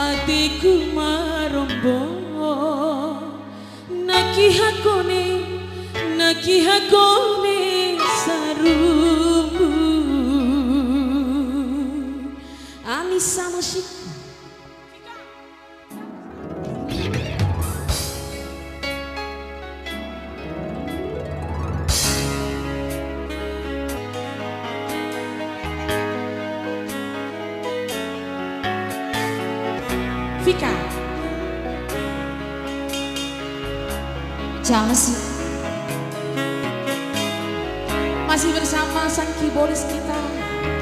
Atiku marombo Naki hakone sarumbu Anissa Musik. Vika Jealous. masih bersama sang keyboardis kita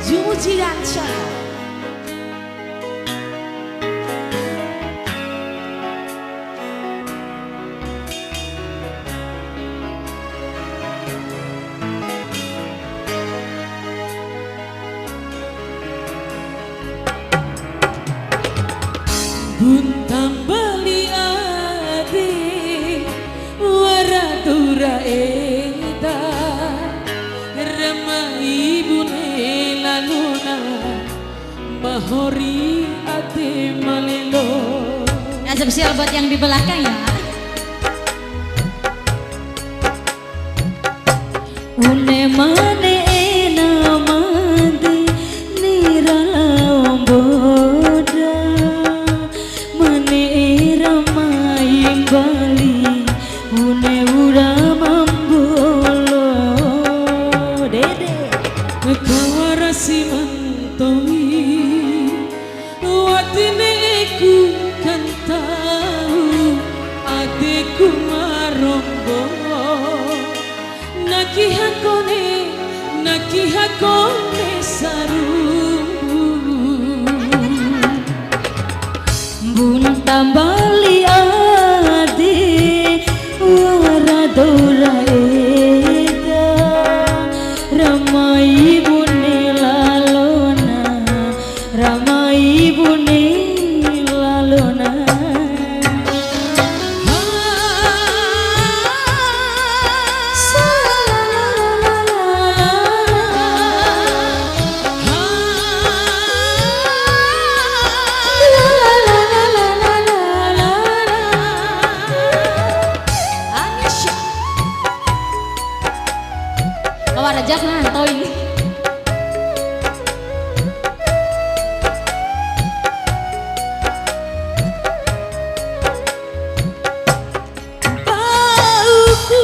Juji Danca. Buntam beli ade waratura eda rama ibune laluna mahori ade malelo. Nah, spesial buat yang di belakang ya. Une mane namande niralomboda mane ramai bali une uramambolo dede Kawarasi mantowi watine ku kan tahu adeku marombo naki hakone saru buntam bali adi waradora eda ramai bune lalona ramai bune lalona Rajak ngantoy. Bauku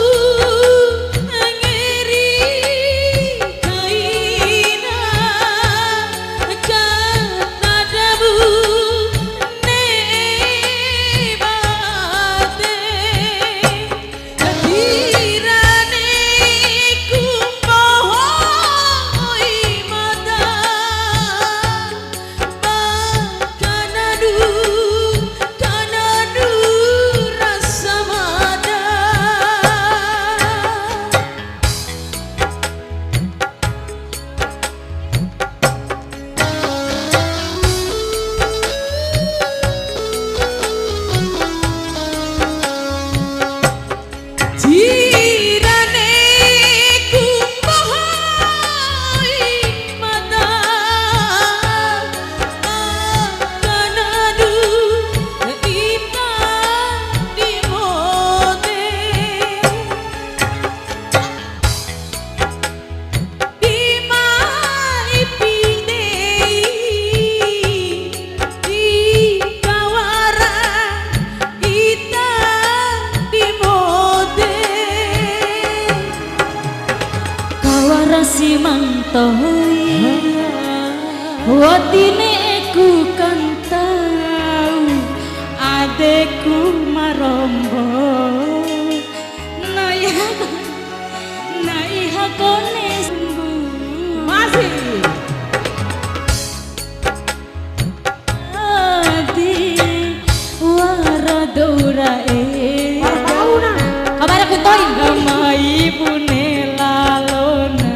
ngeri kaina kata dabu nebate kadirane si mantoi watine ku kan tau adeku marombo naiha kone sembuh masih adi waradora Wartauna kabar aku toy ramai bune lalona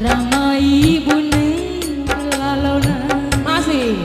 ramai bune lalona masih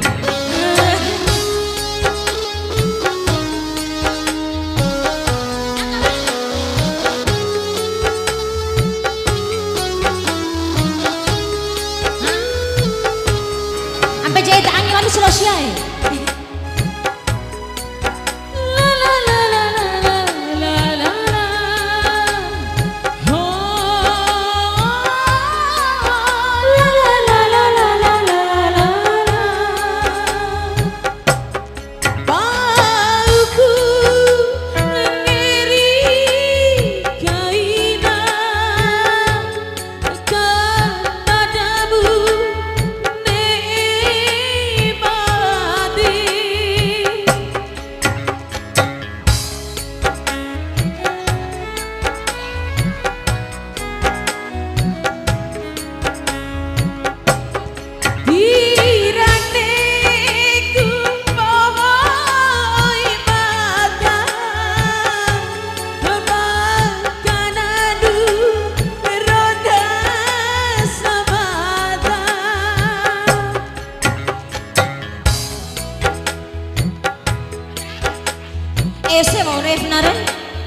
Ese mau ref nare.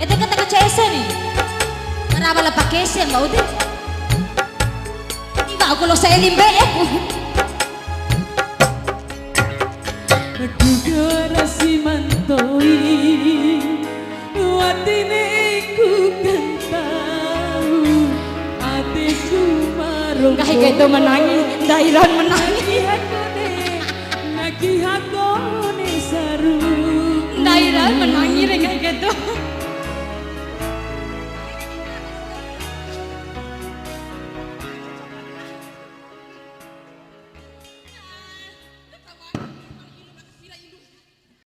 Ete kata kaca ese nih. Kenapa lepak ese mau deh? Enggak aku lo saya limbe aku. Garasi mantoi watine ku kan tau atiku marung Kayak gitu menangis, dairan menangis. nagi hakone saru Dairan menangis kayak gitu.